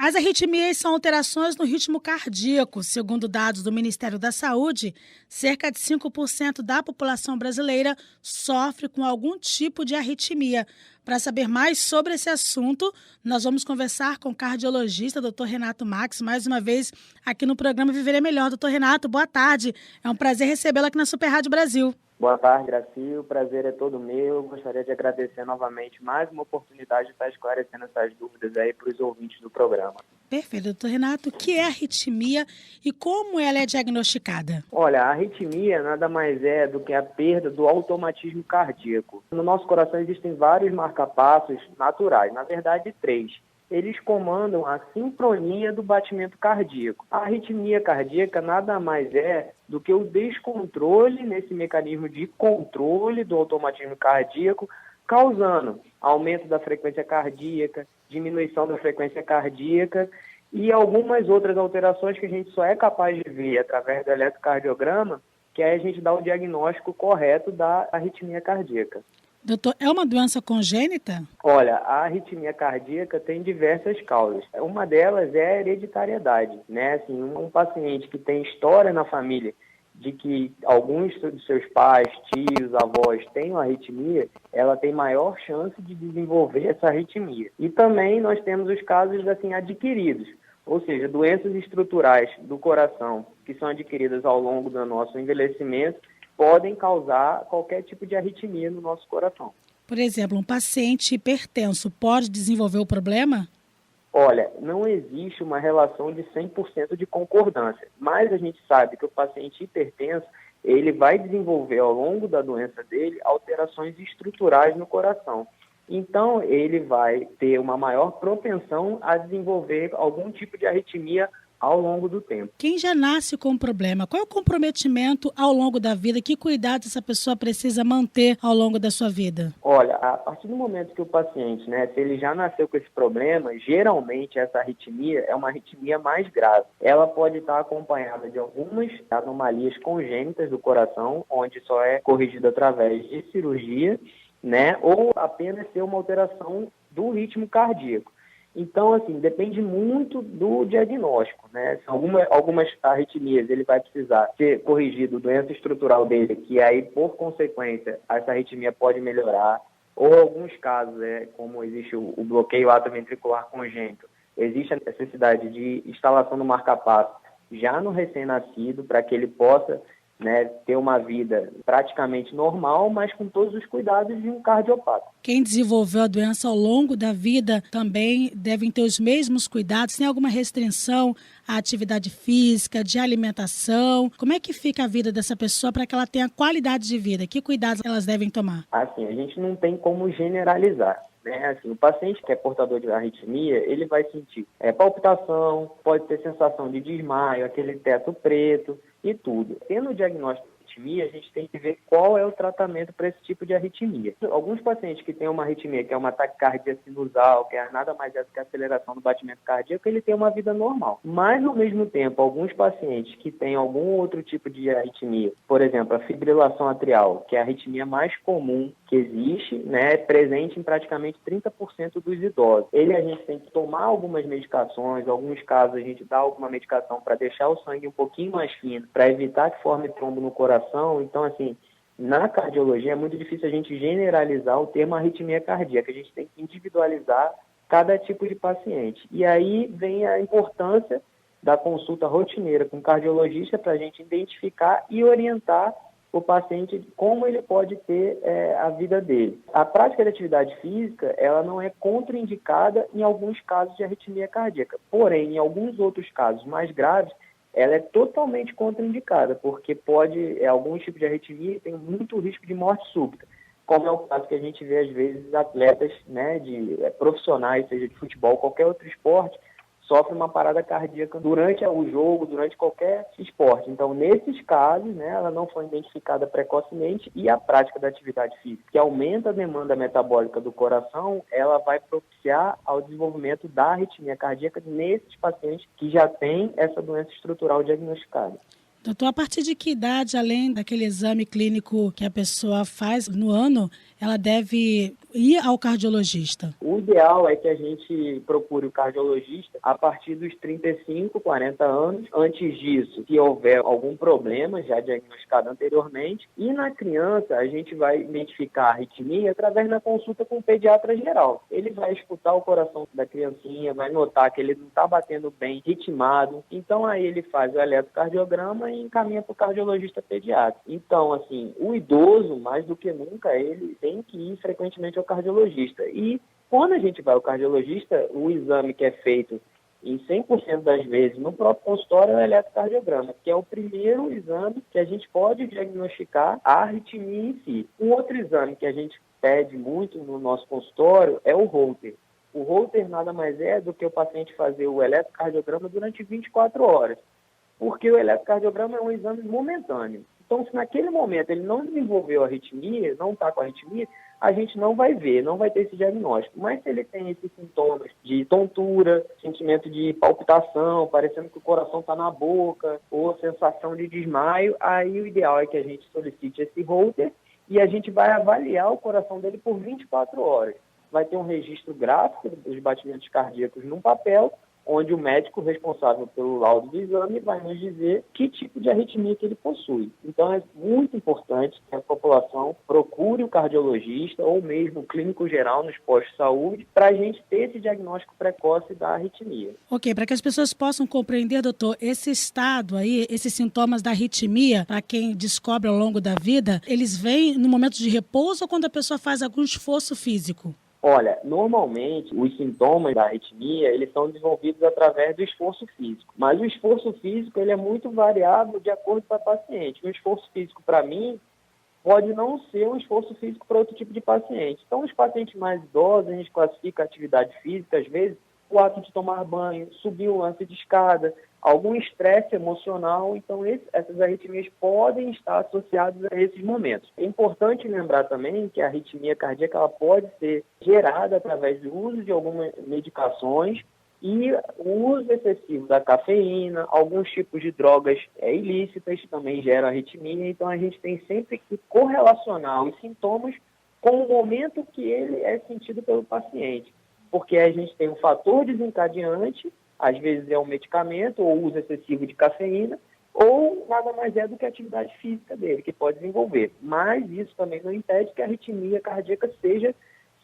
As arritmias são alterações no ritmo cardíaco. Segundo dados do Ministério da Saúde, cerca de 5% da população brasileira sofre com algum tipo de arritmia. Para saber mais sobre esse assunto, nós vamos conversar com o cardiologista, Dr. Renato Max, mais uma vez aqui no programa Viver é Melhor. Dr. Renato, boa tarde. É um prazer recebê-lo aqui na Super Rádio Brasil. Boa tarde, Graci. O prazer é todo meu. Gostaria de agradecer novamente mais uma oportunidade de estar esclarecendo essas dúvidas aí para os ouvintes do programa. Perfeito. Doutor Renato, o que é arritmia e como ela é diagnosticada? Olha, a arritmia nada mais é do que a perda do automatismo cardíaco. No nosso coração existem vários marcapassos naturais, na verdade 3. Eles comandam a sincronia do batimento cardíaco. A arritmia cardíaca nada mais é do que o descontrole nesse mecanismo de controle do automatismo cardíaco, causando aumento da frequência cardíaca, diminuição da frequência cardíaca e algumas outras alterações que a gente só é capaz de ver através do eletrocardiograma, que aí a gente dá o diagnóstico correto da arritmia cardíaca. Doutor, é uma doença congênita? Olha, a arritmia cardíaca tem diversas causas. Uma delas é a hereditariedade, né? Assim, um paciente que tem história na família de que alguns dos seus pais, tios, avós tenham arritmia, ela tem maior chance de desenvolver essa arritmia. E também nós temos os casos assim adquiridos, ou seja, doenças estruturais do coração que são adquiridas ao longo do nosso envelhecimento podem causar qualquer tipo de arritmia no nosso coração. Por exemplo, um paciente hipertenso pode desenvolver o problema? Olha, não existe uma relação de 100% de concordância, mas a gente sabe que o paciente hipertenso, ele vai desenvolver ao longo da doença dele alterações estruturais no coração. Então, ele vai ter uma maior propensão a desenvolver algum tipo de arritmia ao longo do tempo. Quem já nasce com um problema, qual é o comprometimento ao longo da vida? Que cuidados essa pessoa precisa manter ao longo da sua vida? Olha, a partir do momento que o paciente, se ele já nasceu com esse problema, geralmente essa arritmia é uma arritmia mais grave. Ela pode estar acompanhada de algumas anomalias congênitas do coração, onde só é corrigida através de cirurgia, ou apenas ser uma alteração do ritmo cardíaco. Então, assim, depende muito do diagnóstico, Algumas arritmias ele vai precisar ser corrigido, doença estrutural dele, que aí, por consequência, essa arritmia pode melhorar. Ou alguns casos, como existe o bloqueio atrioventricular congênito, existe a necessidade de instalação do marca-passo já no recém-nascido, para que ele possa ter uma vida praticamente normal, mas com todos os cuidados de um cardiopata. Quem desenvolveu a doença ao longo da vida também devem ter os mesmos cuidados? Tem alguma restrição à atividade física, de alimentação? Como é que fica a vida dessa pessoa para que ela tenha qualidade de vida? Que cuidados elas devem tomar? Assim, a gente não tem como generalizar. Assim, o paciente que é portador de arritmia, ele vai sentir palpitação, pode ter sensação de desmaio, aquele teto preto e tudo. Tendo o diagnóstico de arritmia, a gente tem que ver qual é o tratamento para esse tipo de arritmia. Alguns pacientes que têm uma arritmia, que é uma taquicardia sinusal, que é nada mais é do que a aceleração do batimento cardíaco, ele tem uma vida normal. Mas, ao mesmo tempo, alguns pacientes que têm algum outro tipo de arritmia, por exemplo, a fibrilação atrial, que é a arritmia mais comum que existe, presente em praticamente 30% dos idosos. A gente tem que tomar algumas medicações, em alguns casos a gente dá alguma medicação para deixar o sangue um pouquinho mais fino, para evitar que forme trombo no coração. Então, assim, na cardiologia é muito difícil a gente generalizar o termo arritmia cardíaca, a gente tem que individualizar cada tipo de paciente. E aí vem a importância da consulta rotineira com o cardiologista para a gente identificar e orientar o paciente como ele pode ter a vida dele. A prática de atividade física, ela não é contraindicada em alguns casos de arritmia cardíaca. Porém, em alguns outros casos mais graves, ela é totalmente contraindicada, porque alguns tipos de arritmia tem muito risco de morte súbita, como é o caso que a gente vê às vezes atletas profissionais, seja de futebol, qualquer outro esporte, sofre uma parada cardíaca durante o jogo, durante qualquer esporte. Então, nesses casos, ela não foi identificada precocemente e a prática da atividade física, que aumenta a demanda metabólica do coração, ela vai propiciar ao desenvolvimento da arritmia cardíaca nesses pacientes que já têm essa doença estrutural diagnosticada. Doutor, a partir de que idade, além daquele exame clínico que a pessoa faz no ano, ela deve ir ao cardiologista? O ideal é que a gente procure o cardiologista a partir dos 35, 40 anos. Antes disso, se houver algum problema já diagnosticado anteriormente. E na criança, a gente vai identificar a arritmia através da consulta com o pediatra geral. Ele vai escutar o coração da criancinha, vai notar que ele não está batendo bem, ritmado. Então, aí ele faz o eletrocardiograma e encaminha para o cardiologista pediatra. Então, assim, o idoso, mais do que nunca, ele tem que ir frequentemente ao cardiologista. E quando a gente vai ao cardiologista, o exame que é feito em 100% das vezes no próprio consultório é o eletrocardiograma, que é o primeiro exame que a gente pode diagnosticar a arritmia em si. Um outro exame que a gente pede muito no nosso consultório é o Holter. O Holter nada mais é do que o paciente fazer o eletrocardiograma durante 24 horas, porque o eletrocardiograma é um exame momentâneo. Então, se naquele momento ele não desenvolveu arritmia, não está com arritmia, a gente não vai ver, não vai ter esse diagnóstico. Mas se ele tem esses sintomas de tontura, sentimento de palpitação, parecendo que o coração está na boca, ou sensação de desmaio, aí o ideal é que a gente solicite esse Holter e a gente vai avaliar o coração dele por 24 horas. Vai ter um registro gráfico dos batimentos cardíacos num papel, onde o médico responsável pelo laudo do exame vai nos dizer que tipo de arritmia que ele possui. Então, é muito importante que a população procure o cardiologista ou mesmo o clínico geral nos postos de saúde para a gente ter esse diagnóstico precoce da arritmia. Ok, para que as pessoas possam compreender, doutor, esse estado aí, esses sintomas da arritmia, para quem descobre ao longo da vida, eles vêm no momento de repouso ou quando a pessoa faz algum esforço físico? Olha, normalmente os sintomas da arritmia, eles são desenvolvidos através do esforço físico. Mas o esforço físico, ele é muito variável de acordo com a paciente. Um esforço físico, para mim, pode não ser um esforço físico para outro tipo de paciente. Então, os pacientes mais idosos, a gente classifica a atividade física, às vezes, o ato de tomar banho, subir um lance de escada, algum estresse emocional. Então, essas arritmias podem estar associadas a esses momentos. É importante lembrar também que a arritmia cardíaca ela pode ser gerada através do uso de algumas medicações e o uso excessivo da cafeína, alguns tipos de drogas ilícitas também geram arritmia. Então, a gente tem sempre que correlacionar os sintomas com o momento que ele é sentido pelo paciente. Porque a gente tem um fator desencadeante, às vezes é um medicamento ou uso excessivo de cafeína, ou nada mais é do que a atividade física dele, que pode desenvolver. Mas isso também não impede que a arritmia cardíaca seja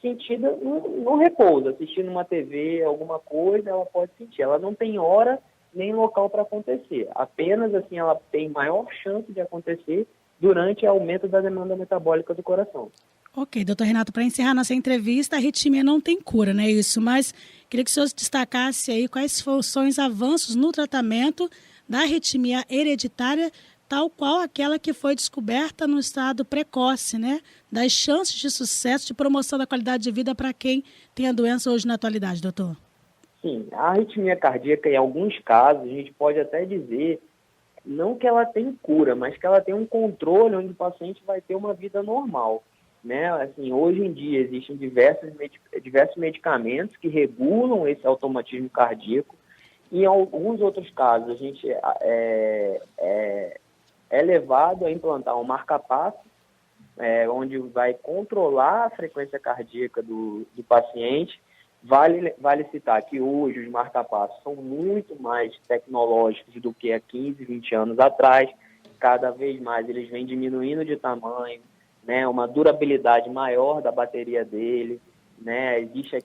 sentida no repouso, assistindo uma TV, alguma coisa, ela pode sentir. Ela não tem hora nem local para acontecer. Apenas assim ela tem maior chance de acontecer durante o aumento da demanda metabólica do coração. Ok, doutor Renato, para encerrar nossa entrevista, a arritmia não tem cura, não é isso? Mas queria que o senhor destacasse aí quais são os avanços no tratamento da arritmia hereditária, tal qual aquela que foi descoberta no estado precoce, né? Das chances de sucesso, de promoção da qualidade de vida para quem tem a doença hoje na atualidade, doutor. Sim, a arritmia cardíaca, em alguns casos, a gente pode até dizer, não que ela tem cura, mas que ela tem um controle onde o paciente vai ter uma vida normal. Né? Assim, hoje em dia existem diversos medicamentos que regulam esse automatismo cardíaco e em alguns outros casos a gente é levado a implantar um marca-passo onde vai controlar a frequência cardíaca do paciente. Vale citar que hoje os marca-passos são muito mais tecnológicos do que há 15, 20 anos atrás. Cada vez mais eles vêm diminuindo de tamanho, né, uma durabilidade maior da bateria dele, né, existe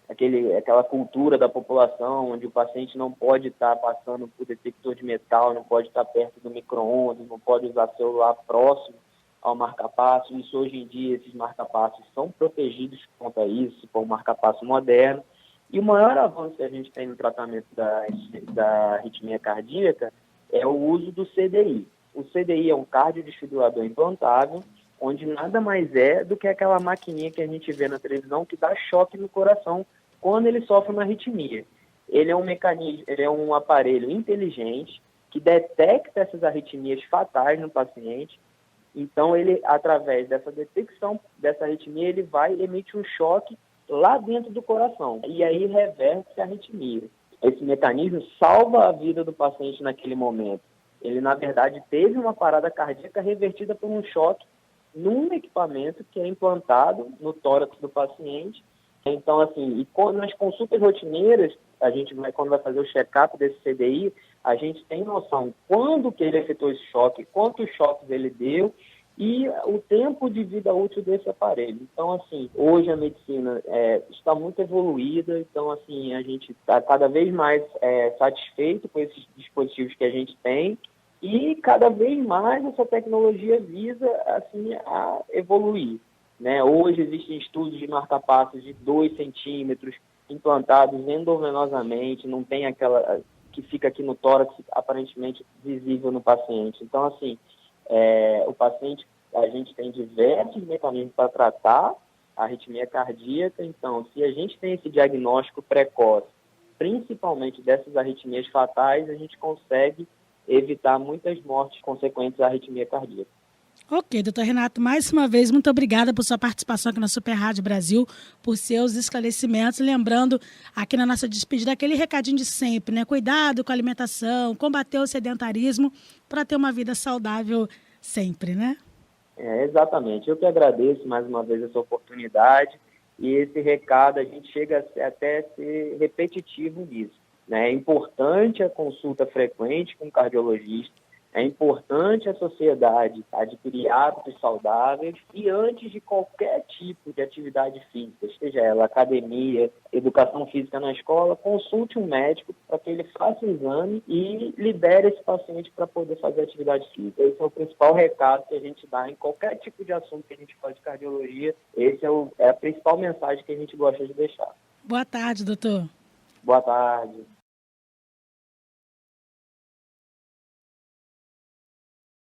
aquela cultura da população onde o paciente não pode estar passando por detector de metal, não pode estar perto do micro-ondas, não pode usar celular próximo ao marca-passo. Isso hoje em dia, esses marca-passos são protegidos contra isso por um marca-passo moderno. E o maior avanço que a gente tem no tratamento da arritmia cardíaca é o uso do CDI. O CDI é um cardiodesfibrilador implantável, onde nada mais é do que aquela maquininha que a gente vê na televisão que dá choque no coração quando ele sofre uma arritmia. Ele é um mecanismo, ele é um aparelho inteligente que detecta essas arritmias fatais no paciente. Então, ele, através dessa detecção dessa arritmia, ele vai emitir um choque lá dentro do coração. E aí reverte a arritmia. Esse mecanismo salva a vida do paciente naquele momento. Ele, na verdade, teve uma parada cardíaca revertida por um choque num equipamento que é implantado no tórax do paciente. Então, assim, nas consultas rotineiras, quando vai fazer o check-up desse CDI, a gente tem noção quando que ele efetuou esse choque, quantos choques ele deu e o tempo de vida útil desse aparelho. Então, assim, hoje a medicina está muito evoluída, então, assim, a gente está cada vez mais satisfeito com esses dispositivos que a gente tem e cada vez mais essa tecnologia visa, assim, a evoluir. Né? Hoje existem estudos de marca-passos de 2 centímetros implantados endovenosamente, não tem aquela que fica aqui no tórax aparentemente visível no paciente. Então, assim, o paciente, a gente tem diversos mecanismos para tratar a arritmia cardíaca. Então, se a gente tem esse diagnóstico precoce, principalmente dessas arritmias fatais, a gente consegue evitar muitas mortes consequentes à arritmia cardíaca. Ok, doutor Renato, mais uma vez, muito obrigada por sua participação aqui na Super Rádio Brasil, por seus esclarecimentos. Lembrando, aqui na nossa despedida, aquele recadinho de sempre, né? Cuidado com a alimentação, combater o sedentarismo para ter uma vida saudável sempre, né? Exatamente. Eu que agradeço mais uma vez essa oportunidade e esse recado, a gente chega até a ser repetitivo nisso. Né? É importante a consulta frequente com o cardiologista, é importante a sociedade adquirir hábitos saudáveis e antes de qualquer tipo de atividade física, seja ela academia, educação física na escola, consulte um médico para que ele faça o exame e libere esse paciente para poder fazer atividade física. Esse é o principal recado que a gente dá em qualquer tipo de assunto que a gente fala de cardiologia. Esse é a principal mensagem que a gente gosta de deixar. Boa tarde, doutor. Boa tarde.